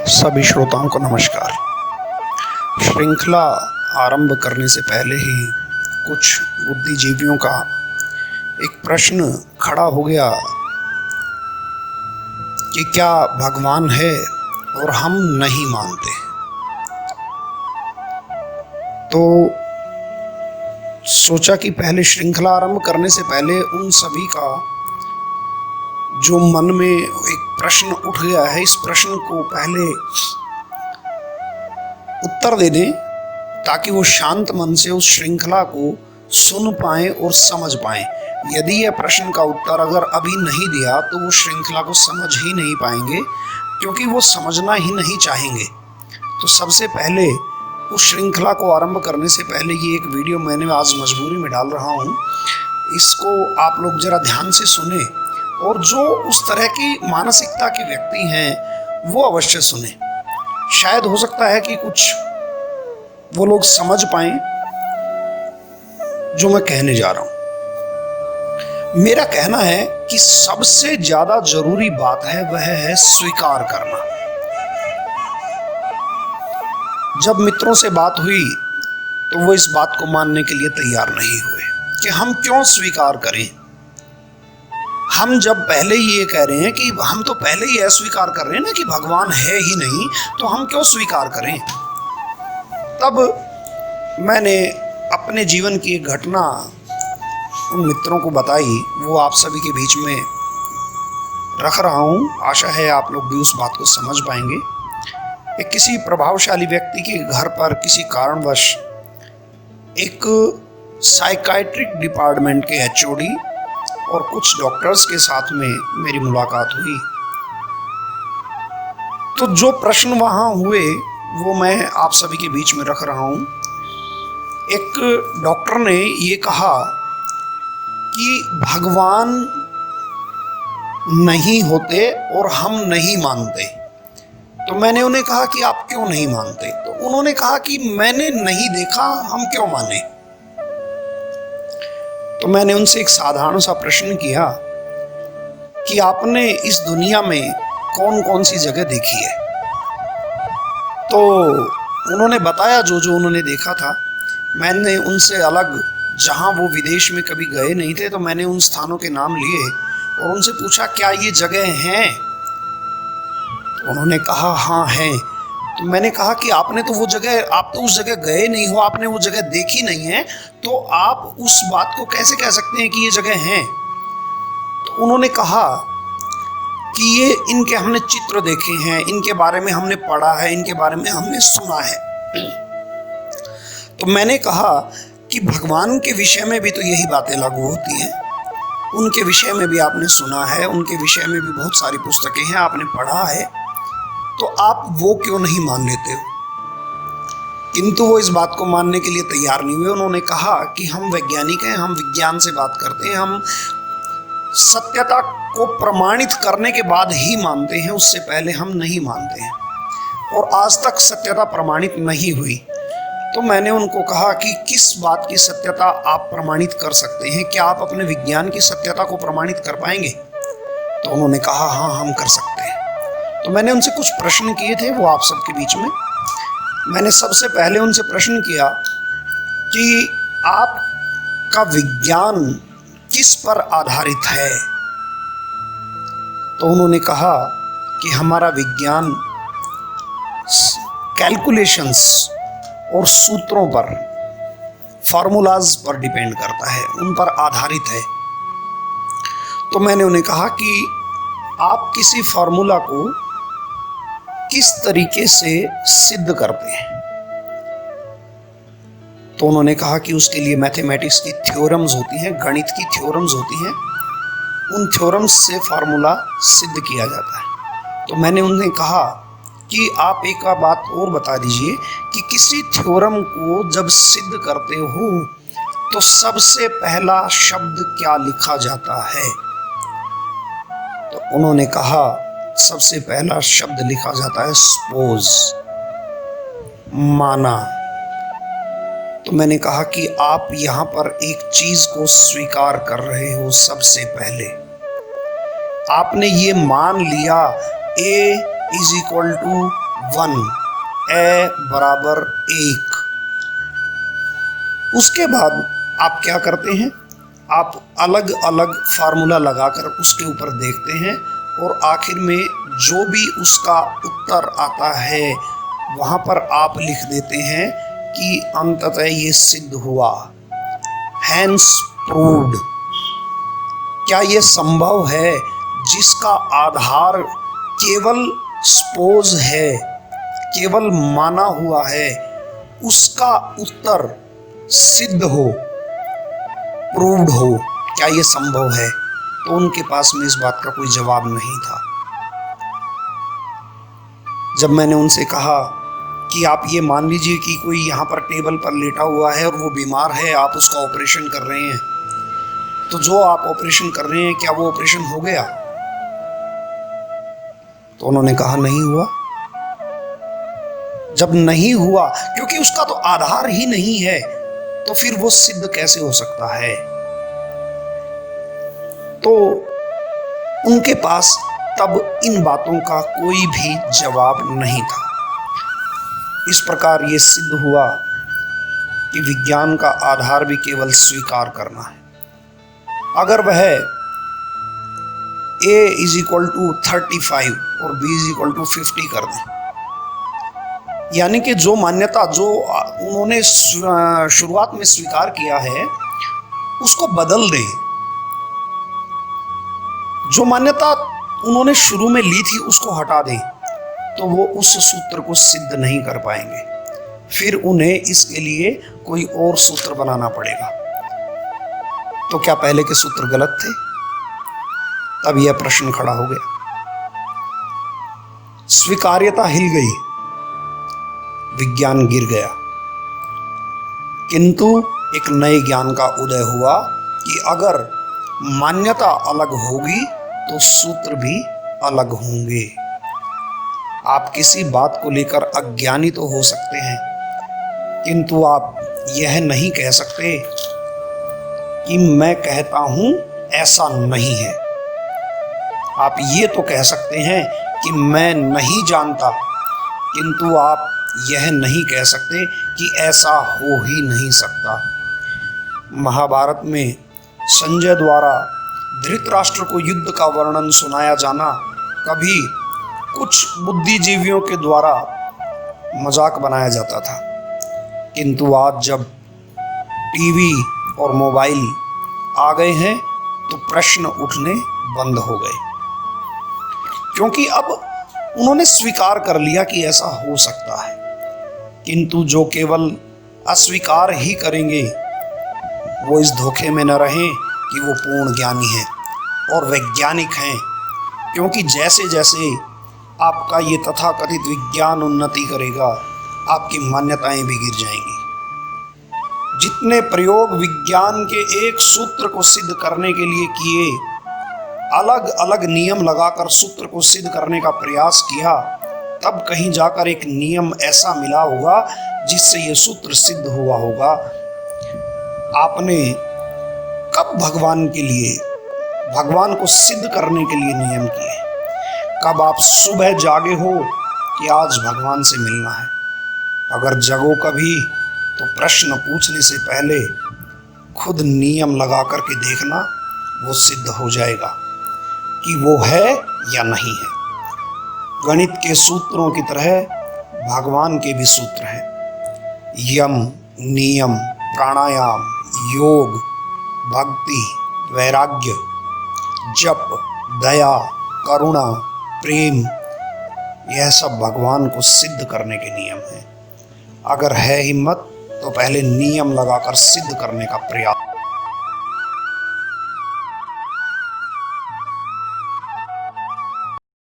सभी श्रोताओं को नमस्कार। श्रृंखला आरंभ करने से पहले ही कुछ बुद्धिजीवियों का एक प्रश्न खड़ा हो गया कि क्या भगवान है और हम नहीं मानते। तो सोचा कि पहले श्रृंखला आरंभ करने से पहले उन सभी का जो मन में एक प्रश्न उठ गया है, इस प्रश्न को पहले उत्तर दे दें ताकि वो शांत मन से उस श्रृंखला को सुन पाएं और समझ पाएं। यदि यह प्रश्न का उत्तर अगर अभी नहीं दिया तो वो श्रृंखला को समझ ही नहीं पाएंगे, क्योंकि वो समझना ही नहीं चाहेंगे। तो सबसे पहले उस श्रृंखला को आरंभ करने से पहले ये एक वीडियो मैंने आज मजबूरी में डाल रहा हूँ, इसको आप लोग जरा ध्यान से सुने और जो उस तरह की मानसिकता के व्यक्ति हैं वो अवश्य सुने। शायद हो सकता है कि कुछ वो लोग समझ पाएं जो मैं कहने जा रहा हूं। मेरा कहना है कि सबसे ज्यादा जरूरी बात है वह है स्वीकार करना। जब मित्रों से बात हुई तो वो इस बात को मानने के लिए तैयार नहीं हुए कि हम क्यों स्वीकार करें। हम जब पहले ही ये कह रहे हैं कि हम तो पहले ही अस्वीकार कर रहे हैं ना कि भगवान है ही नहीं, तो हम क्यों स्वीकार करें। तब मैंने अपने जीवन की एक घटना उन मित्रों को बताई, वो आप सभी के बीच में रख रहा हूँ। आशा है आप लोग भी उस बात को समझ पाएंगे। एक किसी प्रभावशाली व्यक्ति के घर पर किसी कारणवश एक साइकाइट्रिक डिपार्टमेंट के एचओडी और कुछ डॉक्टर्स के साथ में मेरी मुलाकात हुई। तो जो प्रश्न वहां हुए वो मैं आप सभी के बीच में रख रहा हूं। एक डॉक्टर ने ये कहा कि भगवान नहीं होते और हम नहीं मानते। तो मैंने उन्हें कहा कि आप क्यों नहीं मानते। तो उन्होंने कहा कि मैंने नहीं देखा, हम क्यों माने। तो मैंने उनसे एक साधारण सा प्रश्न किया कि आपने इस दुनिया में कौन कौन सी जगह देखी है। तो उन्होंने बताया जो जो उन्होंने देखा था। मैंने उनसे अलग, जहां वो विदेश में कभी गए नहीं थे, तो मैंने उन स्थानों के नाम लिए और उनसे पूछा क्या ये जगह हैं। तो उन्होंने कहा हाँ हैं। तो मैंने कहा कि आपने तो वो जगह, आप तो उस जगह गए नहीं हो, आपने वो जगह देखी नहीं है, तो आप उस बात को कैसे कह सकते हैं कि ये जगह है। तो उन्होंने कहा कि ये इनके हमने चित्र देखे हैं, इनके बारे में हमने पढ़ा है, इनके बारे में हमने सुना है। तो मैंने कहा कि भगवान के विषय में भी तो यही बातें लागू होती हैं। उनके विषय में भी आपने सुना है, उनके विषय में भी बहुत सारी पुस्तकें हैं, आपने पढ़ा है, तो आप वो क्यों नहीं मान लेते हो। किंतु वो इस बात को मानने के लिए तैयार नहीं हुए। उन्होंने कहा कि हम वैज्ञानिक हैं, हम विज्ञान से बात करते हैं, हम सत्यता को प्रमाणित करने के बाद ही मानते हैं, उससे पहले हम नहीं मानते हैं। और आज तक सत्यता प्रमाणित नहीं हुई। तो मैंने उनको कहा कि किस बात की सत्यता आप प्रमाणित कर सकते हैं, क्या आप अपने विज्ञान की सत्यता को प्रमाणित कर पाएंगे। तो उन्होंने कहा हाँ हम कर सकते हैं। तो मैंने उनसे कुछ प्रश्न किए थे, वो आप सबके बीच में। मैंने सबसे पहले उनसे प्रश्न किया कि आपका विज्ञान किस पर आधारित है। तो उन्होंने कहा कि हमारा विज्ञान कैलकुलेशंस और सूत्रों पर, फॉर्मूलाज पर डिपेंड करता है, उन पर आधारित है। तो मैंने उन्हें कहा कि आप किसी फॉर्मूला को किस तरीके से सिद्ध करते हैं। तो उन्होंने कहा कि उसके लिए मैथमेटिक्स की थ्योरम्स होती हैं, गणित की थ्योरम्स होती हैं, उन थ्योरम्स से फार्मूला सिद्ध किया जाता है। तो मैंने उन्हें कहा कि आप एक बात और बता दीजिए कि किसी थ्योरम को जब सिद्ध करते हो तो सबसे पहला शब्द क्या लिखा जाता है। तो उन्होंने कहा सबसे पहला शब्द लिखा जाता है सपोज, माना। तो मैंने कहा कि आप यहाँ पर एक चीज को स्वीकार कर रहे हो। सबसे पहले आपने ये मान लिया A = 1 ए बराबर 1। उसके बाद आप क्या करते हैं, आप अलग अलग फार्मूला लगाकर उसके ऊपर देखते हैं और आखिर में जो भी उसका उत्तर आता है वहाँ पर आप लिख देते हैं कि अंततः ये सिद्ध हुआ, हैंस प्रूव्ड। क्या ये संभव है जिसका आधार केवल सपोज है, केवल माना हुआ है, उसका उत्तर सिद्ध हो, प्रूव्ड हो? क्या ये संभव है? तो उनके पास में इस बात का कोई जवाब नहीं था। जब मैंने उनसे कहा कि आप ये मान लीजिए कि कोई यहाँ पर टेबल पर लेटा हुआ है और वो बीमार है, आप उसका ऑपरेशन कर रहे हैं, तो जो आप ऑपरेशन कर रहे हैं क्या वो ऑपरेशन हो गया? तो उन्होंने कहा नहीं हुआ। जब नहीं हुआ, क्योंकि उसका तो आधार ही नहीं है, तो फिर वो सिद्ध कैसे हो सकता है? तो उनके पास तब इन बातों का कोई भी जवाब नहीं था। इस प्रकार ये सिद्ध हुआ कि विज्ञान का आधार भी केवल स्वीकार करना है। अगर वह a = 35 और b = 50 कर दें, यानी कि जो मान्यता जो उन्होंने शुरुआत में स्वीकार किया है उसको बदल दें, जो मान्यता उन्होंने शुरू में ली थी उसको हटा दें, तो वो उस सूत्र को सिद्ध नहीं कर पाएंगे। फिर उन्हें इसके लिए कोई और सूत्र बनाना पड़ेगा। तो क्या पहले के सूत्र गलत थे? तब यह प्रश्न खड़ा हो गया। स्वीकार्यता हिल गई, विज्ञान गिर गया। किंतु एक नए ज्ञान का उदय हुआ कि अगर मान्यता अलग होगी तो सूत्र भी अलग होंगे। आप किसी बात को लेकर अज्ञानी तो हो सकते हैं, किंतु आप यह नहीं कह सकते कि मैं कहता हूं ऐसा नहीं है। आप ये तो कह सकते हैं कि मैं नहीं जानता, किंतु आप यह नहीं कह सकते कि ऐसा हो ही नहीं सकता। महाभारत में संजय द्वारा धृतराष्ट्र को युद्ध का वर्णन सुनाया जाना कभी कुछ बुद्धिजीवियों के द्वारा मजाक बनाया जाता था, किंतु आज जब टीवी और मोबाइल आ गए हैं तो प्रश्न उठने बंद हो गए, क्योंकि अब उन्होंने स्वीकार कर लिया कि ऐसा हो सकता है। किंतु जो केवल अस्वीकार ही करेंगे वो इस धोखे में न रहें कि वो पूर्ण ज्ञानी हैं और वैज्ञानिक हैं, क्योंकि जैसे जैसे आपका ये तथाकथित विज्ञान उन्नति करेगा आपकी मान्यताएं भी गिर जाएंगी। जितने प्रयोग विज्ञान के एक सूत्र को सिद्ध करने के लिए किए, अलग अलग नियम लगाकर सूत्र को सिद्ध करने का प्रयास किया, तब कहीं जाकर एक नियम ऐसा मिला होगा जिससे ये सूत्र सिद्ध हुआ होगा। आपने कब भगवान के लिए, भगवान को सिद्ध करने के लिए नियम किए? कब आप सुबह जागे हो कि आज भगवान से मिलना है? अगर जगो कभी तो प्रश्न पूछने से पहले खुद नियम लगा करके देखना, वो सिद्ध हो जाएगा कि वो है या नहीं है। गणित के सूत्रों की तरह भगवान के भी सूत्र हैं। यम, नियम, प्राणायाम, योग, भक्ति, वैराग्य, जप, दया, करुणा, प्रेम, यह सब भगवान को सिद्ध करने के नियम हैं। अगर है हिम्मत तो पहले नियम लगाकर सिद्ध करने का प्रयास